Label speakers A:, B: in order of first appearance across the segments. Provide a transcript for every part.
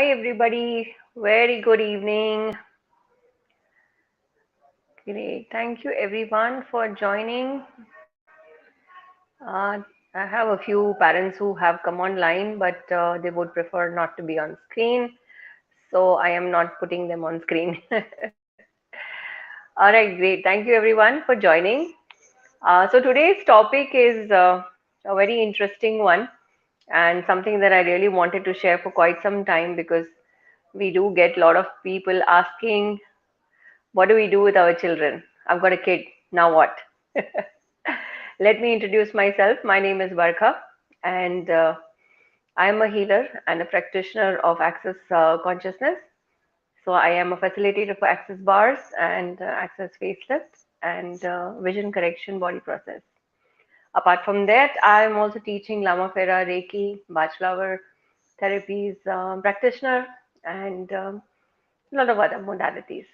A: Hi, everybody. Very good evening. Great. Thank you, everyone, for joining. Uh, I have a few parents who have come online, but they would prefer not to be on screen. So I am not putting them on screen. All right, great. Thank you, everyone, for joining. So today's topic is a very interesting one and something that I really wanted to share for quite some time because we do get a lot of people asking, what do we do with our children? I've got a kid. Now what? Let me introduce myself. My name is Barkha, and I'm a healer and a practitioner of Access Consciousness. So I am a facilitator for Access Bars and Access FaceLift and Vision Correction Body Process. Apart from that, I'm also teaching Lama, Fera, Reiki, Bachelor therapies, practitioner, and a lot of other modalities.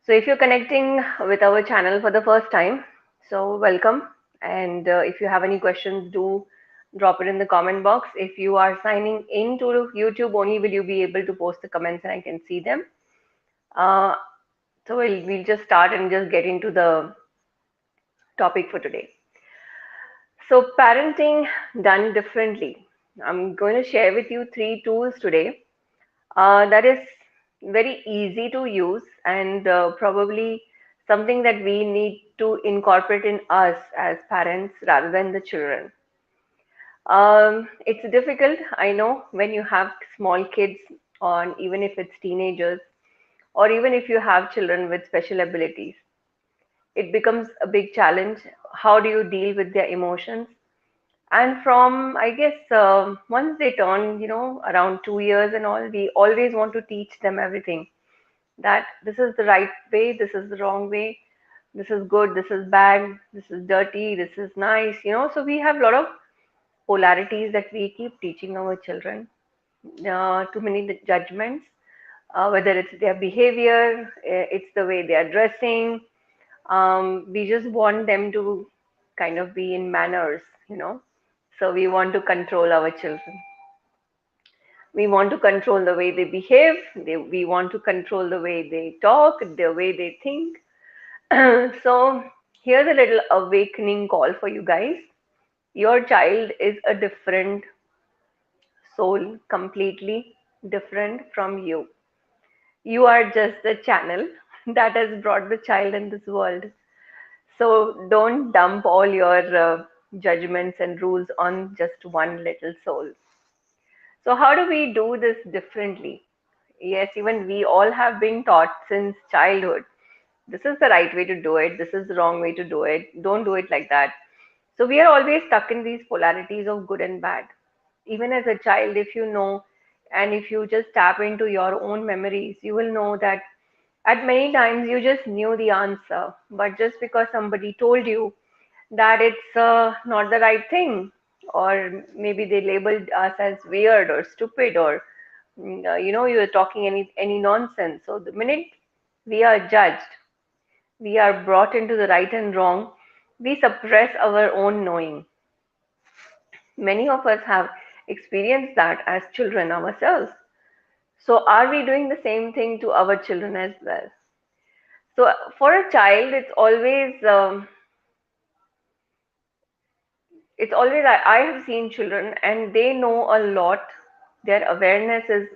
A: So if you're connecting with our channel for the first time, so welcome. And if you have any questions, do drop it in the comment box. If you are signing into YouTube, only will you be able to post the comments and I can see them. Uh, so we'll just start and just get into the topic for today. So parenting done differently. I'm going to share with you 3 tools today that is very easy to use and probably something that we need to incorporate in us as parents rather than the children. It's difficult, I know, when you have small kids, or even if it's teenagers, or even if you have children with special abilities. It becomes a big challenge. How do you deal with their emotions? And from, I guess, once they turn, around 2 years and all, we always want to teach them everything that this is the right way, this is the wrong way, this is good, this is bad, this is dirty, this is nice. So we have a lot of polarities that we keep teaching our children. Too many judgments, whether it's their behavior, it's the way they are dressing. We just want them to kind of be in manners. So we want to control our children. We want to control the way they behave. We want to control the way they talk, the way they think. So here's a little awakening call for you guys. Your child is a different soul, completely different from you. You are just the channel that has brought the child in this world. So don't dump all your judgments and rules on just one little soul. So how do we do this differently? Yes, even we all have been taught since childhood. This is the right way to do it. This is the wrong way to do it. Don't do it like that. So we are always stuck in these polarities of good and bad. Even as a child, if you know, and if you just tap into your own memories, you will know that at many times you just knew the answer, but just because somebody told you that it's not the right thing, or maybe they labeled us as weird or stupid, or you're talking any nonsense. So the minute we are judged, we are brought into the right and wrong, we suppress our own knowing. Many of us have experienced that as children ourselves. So are we doing the same thing to our children as well? So for a child, it's always I have seen children and they know a lot. Their awareness is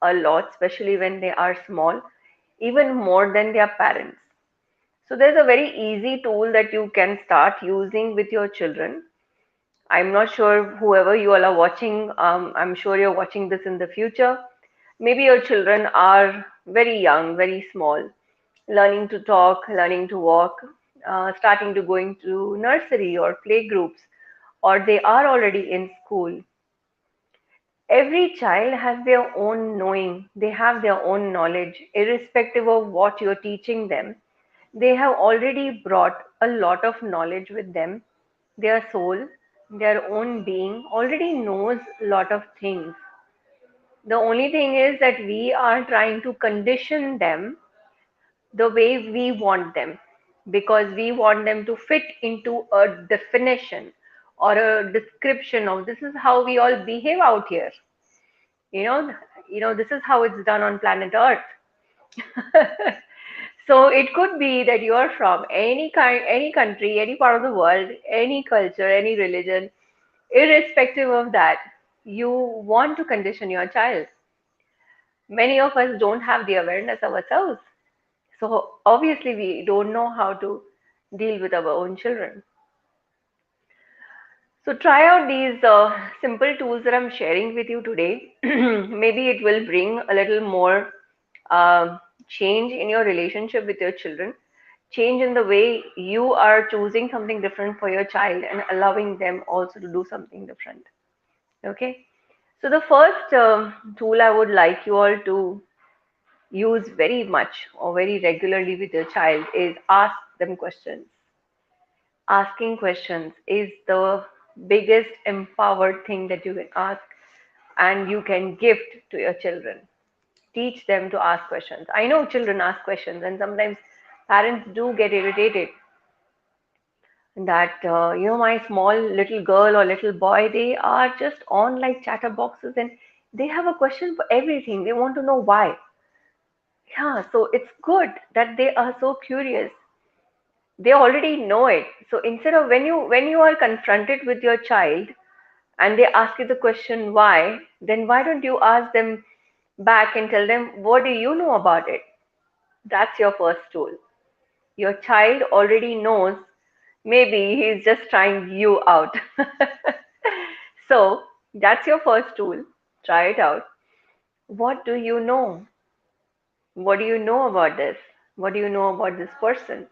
A: a lot, especially when they are small, even more than their parents. So there's a very easy tool that you can start using with your children. I'm not sure whoever you all are watching, I'm sure you're watching this in the future. Maybe your children are very young, very small, learning to talk, learning to walk, starting to going to nursery or play groups, or they are already in school. Every child has their own knowing, they have their own knowledge, irrespective of what you're teaching them. They have already brought a lot of knowledge with them. Their soul, their own being already knows a lot of things. The only thing is that we are trying to condition them the way we want them, because we want them to fit into a definition or a description of this is how we all behave out here. You know, this is how it's done on planet Earth. So it could be that you are from any kind, any country, any part of the world, any culture, any religion. Irrespective of that, you want to condition your child. Many of us don't have the awareness of ourselves. So obviously, we don't know how to deal with our own children. So try out these simple tools that I'm sharing with you today. Maybe it will bring a little more change in your relationship with your children, change in the way you are choosing something different for your child and allowing them also to do something different. Okay. So the first tool I would like you all to use very much or very regularly with your child is ask them questions. Asking questions is the biggest empowered thing that you can ask and you can gift to your children. Teach them to ask questions. I know children ask questions, and sometimes parents do get irritated that, my small little girl or little boy, they are just on like chatterboxes and they have a question for everything. They want to know why. Yeah, so it's good that they are so curious. They already know it. So instead of when you are confronted with your child and they ask you the question why, then why don't you ask them back and tell them what do you know about it? That's your first tool. Your child already knows, maybe he's just trying you out. So that's your first tool. Try it out. What do you know? What do you know about this? What do you know about this person?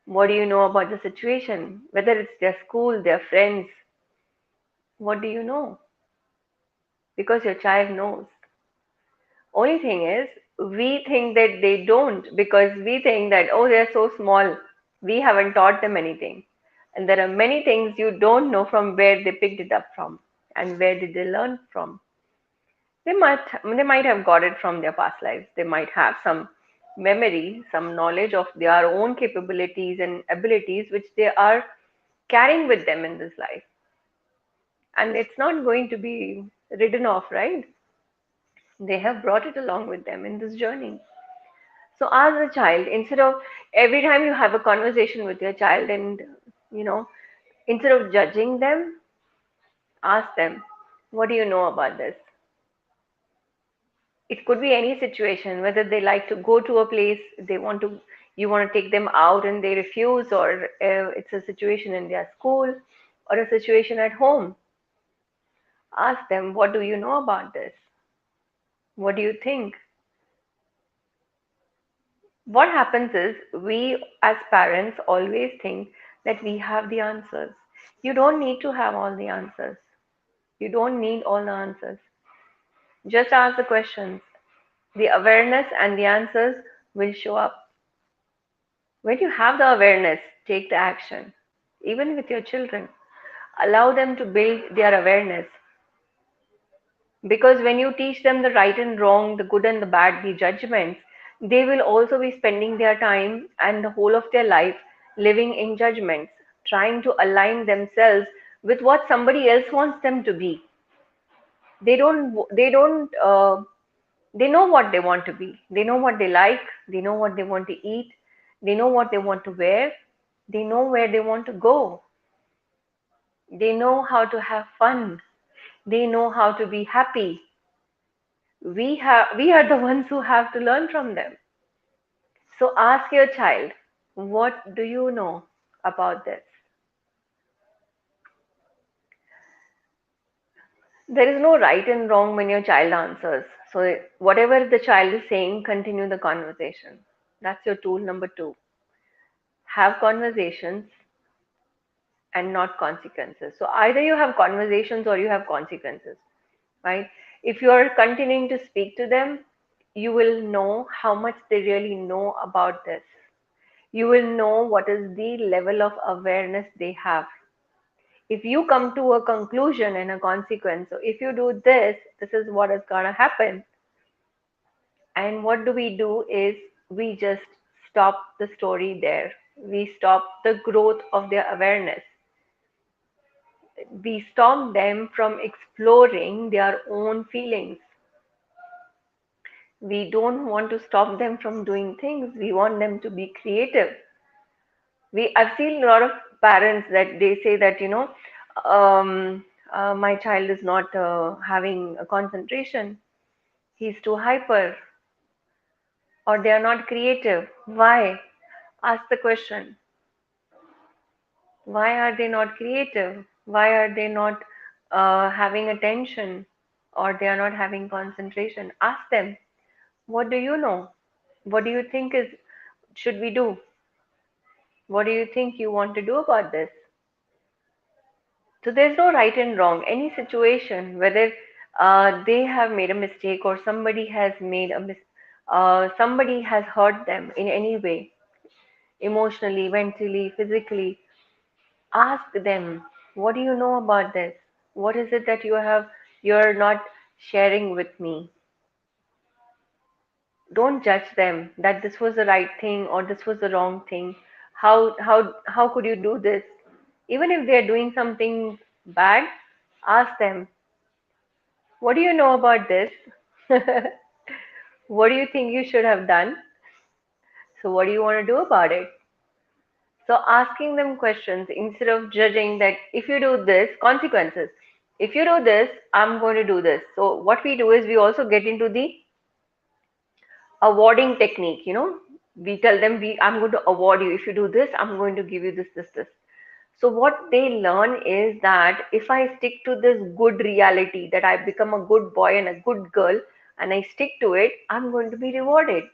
A: What do you know about the situation? Whether it's their school, their friends, what do you know? Because your child knows. Only thing is, we think that they don't because we think that, oh, they're so small. We haven't taught them anything. And there are many things you don't know from where they picked it up from and where did they learn from. They might have got it from their past lives. They might have some memory, some knowledge of their own capabilities and abilities which they are carrying with them in this life. And it's not going to be ridden off, right? They have brought it along with them in this journey. So as a child, instead of every time you have a conversation with your child and, you know, instead of judging them, ask them, what do you know about this? It could be any situation, whether they like to go to a place, you want to take them out and they refuse, or it's a situation in their school or a situation at home. Ask them, what do you know about this? What do you think? What happens is we as parents always think that we have the answers. You don't need to have all the answers. You don't need all the answers. Just ask the questions. The awareness and the answers will show up. When you have the awareness, take the action. Even with your children, allow them to build their awareness. Because when you teach them the right and wrong, the good and the bad, the judgments, they will also be spending their time and the whole of their life living in judgments, trying to align themselves with what somebody else wants them to be. They know what they want to be. They know what they like. They know what they want to eat. They know what they want to wear. They know where they want to go. They know how to have fun. They know how to be happy. We are the ones who have to learn from them. So ask your child, what do you know about this? There is no right and wrong when your child answers. So whatever the child is saying, continue the conversation. That's your tool number two. Have conversations and not consequences. So either you have conversations or you have consequences, right? If you are continuing to speak to them, you will know how much they really know about this. You will know what is the level of awareness they have. If you come to a conclusion and a consequence, so if you do this, this is what is going to happen. And what do? Is we just stop the story there. We stop the growth of their awareness. We stop them from exploring their own feelings. We don't want to stop them from doing things. We want them to be creative. I've seen a lot of parents that they say that, my child is not having a concentration. He's too hyper, or they are not creative. Why? Ask the question. Why are they not creative? Why are they not having attention, or they are not having concentration? Ask them. What do you know? What do you think is should we do? What do you think you want to do about this? So there's no right and wrong. Any situation, whether they have made a mistake or somebody has somebody has hurt them in any way, emotionally, mentally, physically, ask them, what do you know about this? What is it that you're not sharing with me? Don't judge them that this was the right thing or this was the wrong thing. How could you do this? Even if they're doing something bad, ask them, what do you know about this? What do you think you should have done? So what do you want to do about it? So asking them questions instead of judging that if you do this, consequences. If you do this, I'm going to do this. So what we do is we also get into the awarding technique, We tell them I'm going to award you. If you do this, I'm going to give you this. So what they learn is that if I stick to this good reality, that I become a good boy and a good girl, and I stick to it, I'm going to be rewarded.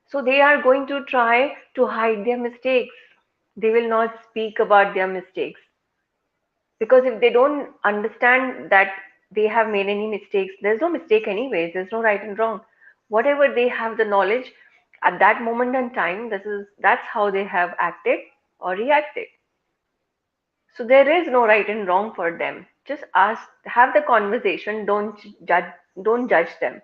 A: So they are going to try to hide their mistakes. They will not speak about their mistakes. Because if they don't understand that they have made any mistakes, there's no mistake anyways, there's no right and wrong. Whatever they have the knowledge at that moment in time, that's how they have acted or reacted. So there is no right and wrong for them. Just ask, have the conversation. Don't judge them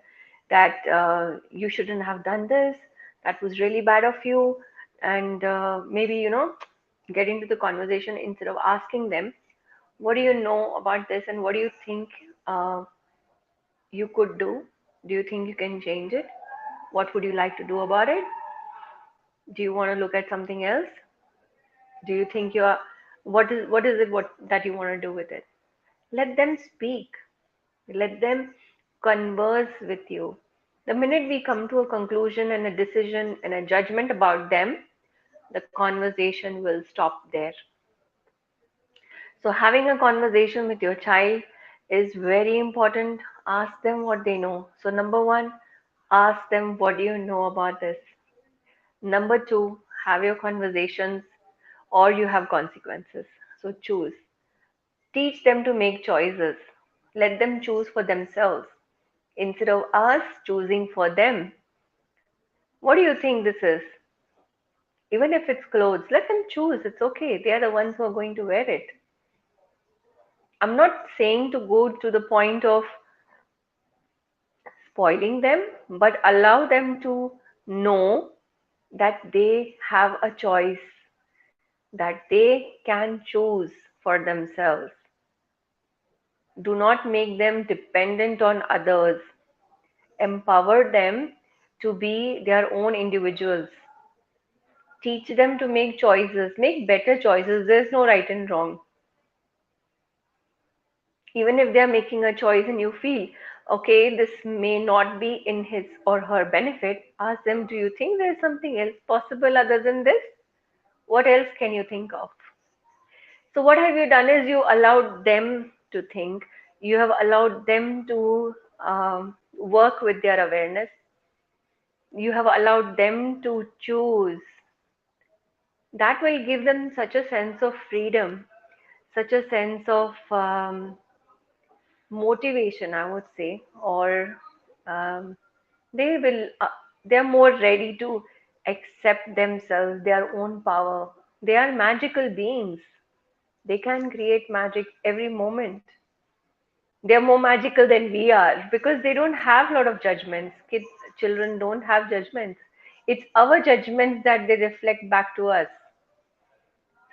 A: that you shouldn't have done this. That was really bad of you, and maybe get into the conversation instead of asking them, what do you know about this, and what do you think you could do? Do you think you can change it? What would you like to do about it? Do you want to look at something else? Do you think you are what is it what that you want to do with it? Let them speak. Let them converse with you. The minute we come to a conclusion and a decision and a judgment about them, the conversation will stop there. So, having a conversation with your child is very important. Ask them what they know. So, number one, ask them what do you know about this. Number two, have your conversations or you have consequences. So, choose. Teach them to make choices. Let them choose for themselves instead of us choosing for them. What do you think this is? Even if it's clothes, let them choose. It's okay. They are the ones who are going to wear it. I'm not saying to go to the point of spoiling them, but allow them to know that they have a choice, that they can choose for themselves. Do not make them dependent on others. Empower them to be their own individuals. Teach them to make choices, make better choices. There's no right and wrong. Even if they're making a choice and you feel, okay, this may not be in his or her benefit, ask them, do you think there's something else possible other than this? What else can you think of? So, what have you done is you allowed them to think, you have allowed them to work with their awareness, you have allowed them to choose. That will give them such a sense of freedom, such a sense of motivation, I would say, or um, they will, they're more ready to accept themselves, their own power. They are magical beings. They can create magic every moment. They're more magical than we are because they don't have a lot of judgments. Children don't have judgments. It's our judgments that they reflect back to us.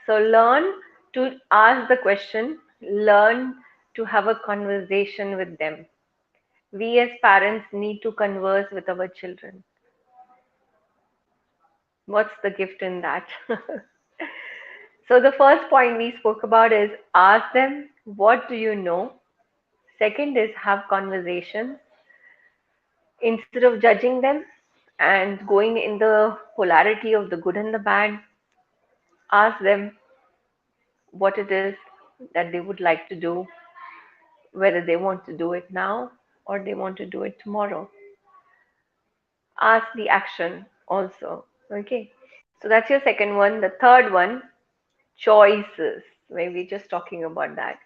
A: So learn to ask the question, learn to have a conversation with them. We as parents need to converse with our children. What's the gift in that? So, the first point we spoke about is ask them, what do you know? Second is have conversations instead of judging them and going in the polarity of the good and the bad. Ask them what it is that they would like to do, whether they want to do it now or they want to do it tomorrow. Ask the action also. Okay. So that's your second one. The third one, choices. Maybe just talking about that.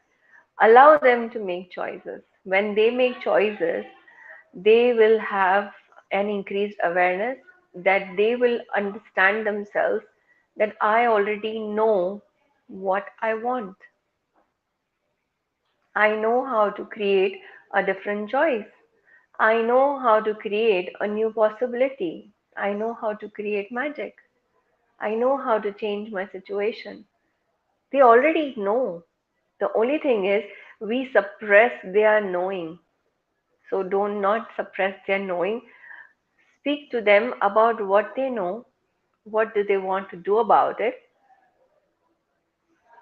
A: Allow them to make choices. When they make choices, they will have an increased awareness that they will understand themselves that I already know what I want. I know how to create a different choice. I know how to create a new possibility. I know how to create magic. I know how to change my situation. They already know. The only thing is we suppress their knowing. So do not suppress their knowing. Speak to them about what they know, what do they want to do about it,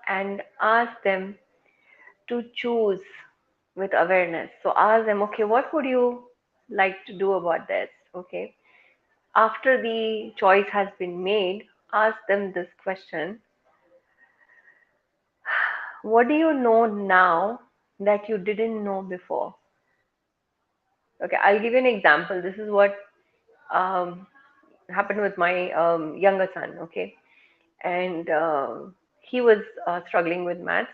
A: and ask them to choose with awareness. So ask them, okay, what would you like to do about this? Okay. After the choice has been made, ask them this question: what do you know now that you didn't know before? Okay, I'll give you an example. This is what um, happened with my younger son. Okay, and he was struggling with maths,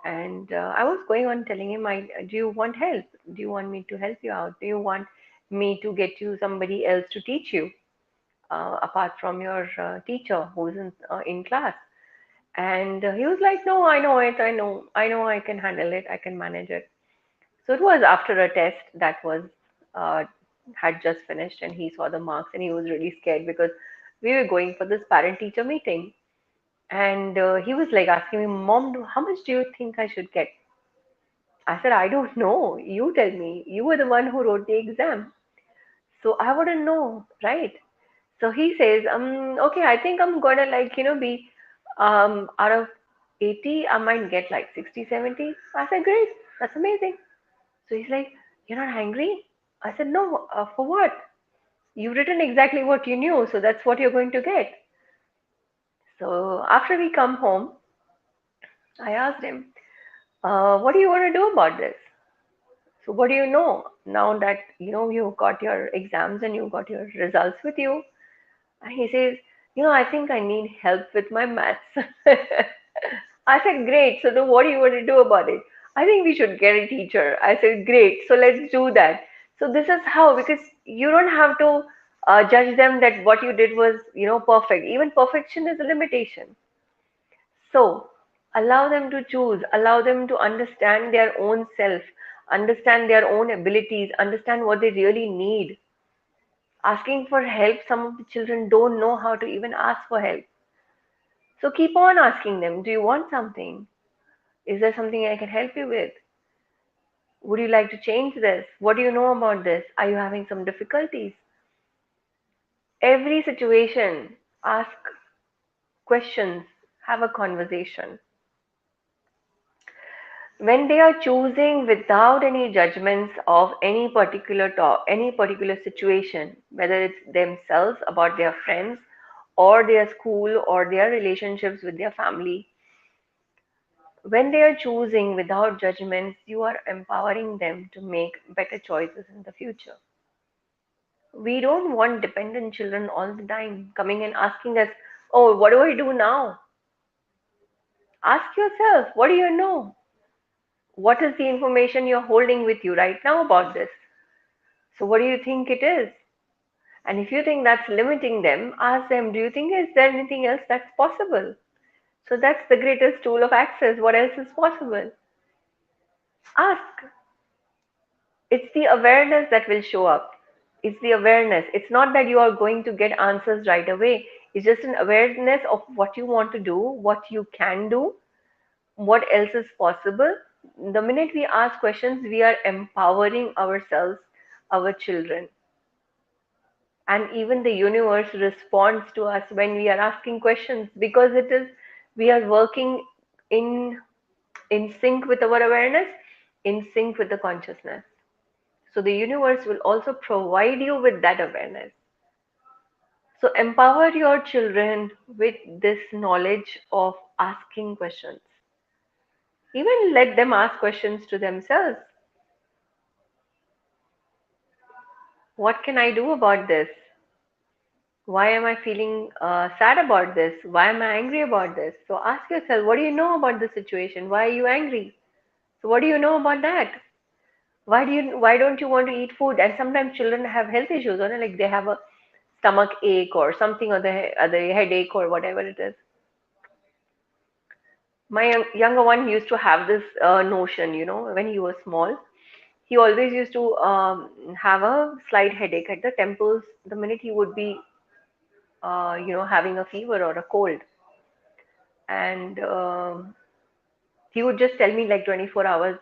A: and I was going on telling him, do you want help? Do you want me to help you out? Do you want me to get you somebody else to teach you apart from your teacher who's in class? And he was like, no, I know it. I know I can handle it. I can manage it. So it was after a test that was uh, had just finished, and he saw the marks, and he was really scared because we were going for this parent teacher meeting. And he was like asking me, Mom, how much do you think I should get? I said, I don't know. You tell me. You were the one who wrote the exam. So I wouldn't know, right? So he says, okay, I think I'm gonna be out of 80, I might get like 60, 70. I said, great, that's amazing. So he's like, you're not hungry? I said, no, for what? You've written exactly what you knew, so that's what you're going to get. So after we come home, I asked him, what do you want to do about this? So what do you know now that you got your exams and you got your results with you? And he says, I think I need help with my maths. I said, great. So then what do you want to do about it? I think we should get a teacher. I said, great. So let's do that. So this is how, because you don't have to judge them that what you did was, perfect. Even perfection is a limitation. So allow them to choose, allow them to understand their own self, understand their own abilities, understand what they really need. Asking for help, some of the children don't know how to even ask for help. So keep on asking them, do you want something? Is there something I can help you with? Would you like to change this? What do you know about this? Are you having some difficulties? Every situation, ask questions, have a conversation. When they are choosing without any judgments of any particular talk, any particular situation, whether it's themselves, about their friends, or their school, or their relationships with their family, when they are choosing without judgments, you are empowering them to make better choices in the future. We don't want dependent children all the time coming and asking us, oh, what do I do now? Ask yourself, what do you know? What is the information you're holding with you right now about this? So, what do you think it is? And if you think that's limiting them, ask them, do you think is there anything else that's possible? So, that's the greatest tool of access. What else is possible? Ask. It's the awareness that will show up. It's the awareness. It's not that you are going to get answers right away. It's just an awareness of what you want to do, what you can do, what else is possible. The minute we ask questions, we are empowering ourselves, our children, and even the universe responds to us when we are asking questions, because it is, we are working in in sync with our awareness, in sync with the consciousness. So the universe will also provide you with that awareness. So empower your children with this knowledge of asking questions. Even let them ask questions to themselves. What can I do about this? Why am I feeling sad about this? Why am I angry about this? So ask yourself, what do you know about the situation? Why are you angry? So what do you know about that? Why don't you want to eat food? And sometimes children have health issues, or like they have a stomach ache or something, or the other headache or whatever it is. My younger one used to have this notion, when he was small, he always used to have a slight headache at the temples the minute he would be, having a fever or a cold. And he would just tell me like 24 hours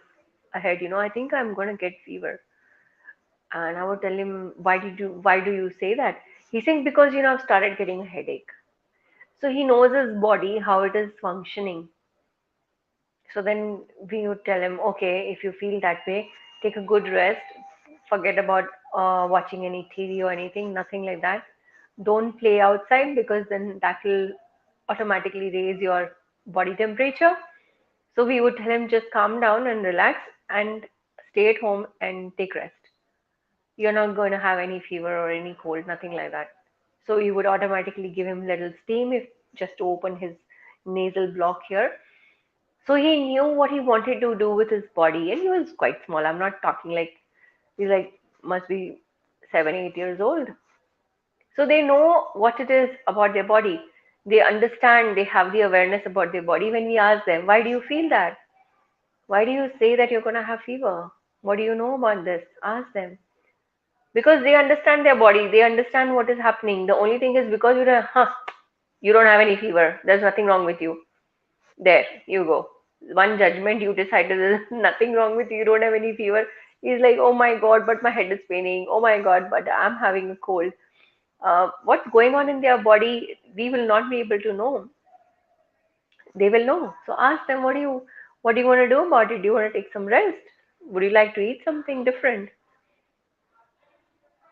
A: ahead, I think I'm going to get fever. And I would tell him, why do you say that? He's saying, because, I've started getting a headache. So he knows his body, how it is functioning. So then we would tell him, okay, if you feel that way, take a good rest. Forget about watching any TV or anything, nothing like that. Don't play outside, because then that will automatically raise your body temperature. So we would tell him, just calm down and relax and stay at home and take rest. You're not going to have any fever or any cold, nothing like that. So you would automatically give him little steam, if just to open his nasal block here. So he knew what he wanted to do with his body, and he was quite small. I'm not talking like, he's like, must be 7, 8 years old. So they know what it is about their body. They understand, they have the awareness about their body. When we ask them, why do you feel that? Why do you say that you're going to have fever? What do you know about this? Ask them. Because they understand their body, they understand what is happening. The only thing is, because you don't have any fever, there's nothing wrong with you. There, you go. One judgment you decided there's nothing wrong with you, you don't have any fever. He's like, oh my God, but my head is paining. Oh my God, but I'm having a cold. What's going on in their body, we will not be able to know. They will know. So ask them, what do you want to do about it? Do you want to take some rest? Would you like to eat something different?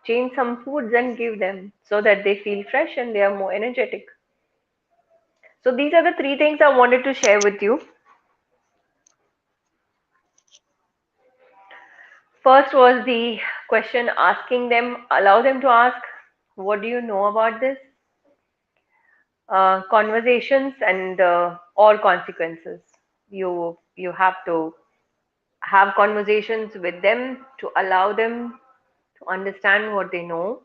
A: Change some foods and give them, so that they feel fresh and they are more energetic. So these are the three things I wanted to share with you. First was the question, asking them, allow them to ask, what do you know about this? Conversations and or consequences. You have to have conversations with them to allow them to understand what they know,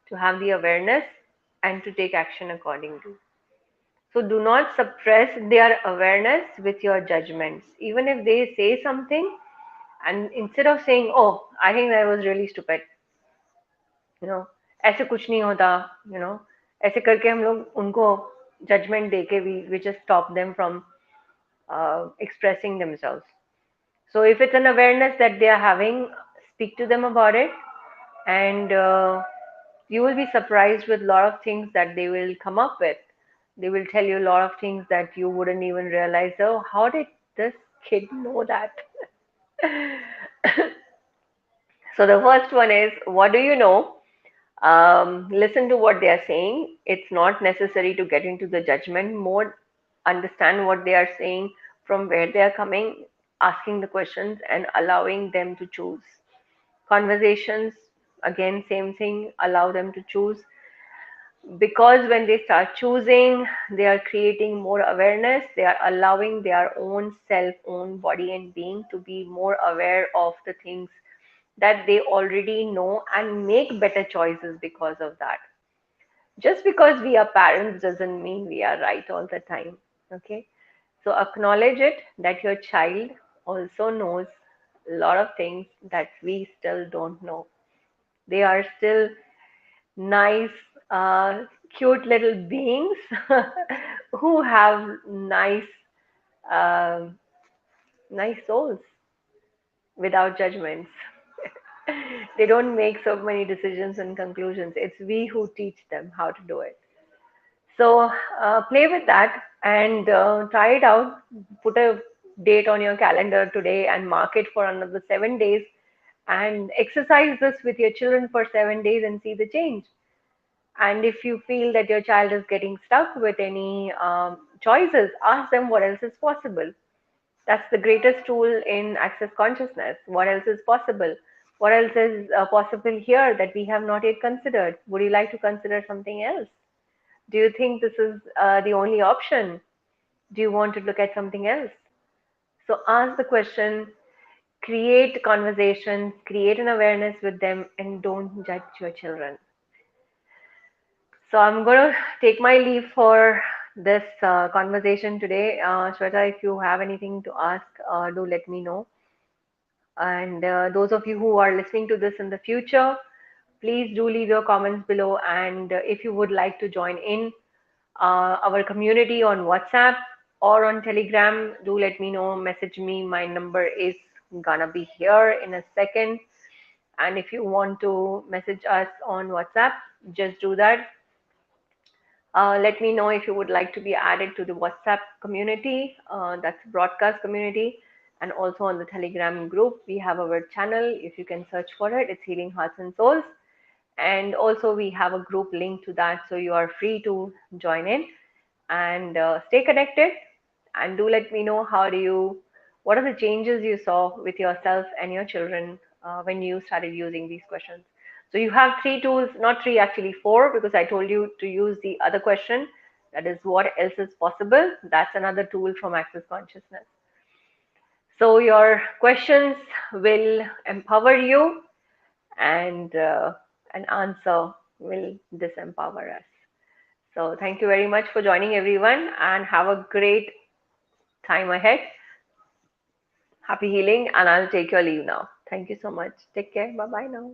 A: to have the awareness, and to take action accordingly. So do not suppress their awareness with your judgments. Even if they say something, and instead of saying, "Oh, I think that was really stupid," you know, ऐसे कुछ नहीं होता, ऐसे करके हम लोग उनको judgment देके we just stop them from expressing themselves. So if it's an awareness that they are having, speak to them about it, and you will be surprised with a lot of things that they will come up with. They will tell you a lot of things that you wouldn't even realize. Oh, how did this kid know that? So the first one is, what do you know? Listen to what they are saying. It's not necessary to get into the judgment mode. Understand what they are saying, from where they are coming, asking the questions, and allowing them to choose. Conversations, again, same thing, allow them to choose, because when they start choosing, they are creating more awareness, they are allowing their own self, own body and being to be more aware of the things that they already know, and make better choices because of that. Just because we are parents doesn't mean we are right all the time. Okay, so acknowledge it, that your child also knows a lot of things that we still don't know. They are still nice, cute little beings who have nice, uh, Nice souls without judgments. They don't make so many decisions and conclusions. It's we who teach them how to do it. So play with that and try it out. Put a date on your calendar today and mark it for another 7 days and exercise this with your children for 7 days and see the change. And if you feel that your child is getting stuck with any choices, ask them what else is possible. That's the greatest tool in access consciousness. What else is possible? What else is possible here that we have not yet considered? Would you like to consider something else? Do you think this is the only option? Do you want to look at something else? So ask the question, create conversations, create an awareness with them, and don't judge your children. So I'm going to take my leave for this conversation today. Shweta, if you have anything to ask, do let me know. And those of you who are listening to this in the future, please do leave your comments below. And if you would like to join in our community on WhatsApp or on Telegram, do let me know. Message me. My number is gonna be here in a second. And if you want to message us on WhatsApp, just do that. Let me know if you would like to be added to the WhatsApp community, that's broadcast community, and also on the Telegram group. We have our channel. If you can search for it, it's Healing Hearts and Souls. And also we have a group link to that, so you are free to join in and stay connected. And do let me know what are the changes you saw with yourself and your children when you started using these questions. So you have three tools, not three, actually four, because I told you to use the other question. That is, what else is possible? That's another tool from Access Consciousness. So your questions will empower you, and an answer will disempower us. So thank you very much for joining, everyone, and have a great time ahead. Happy healing, and I'll take your leave now. Thank you so much. Take care. Bye bye now.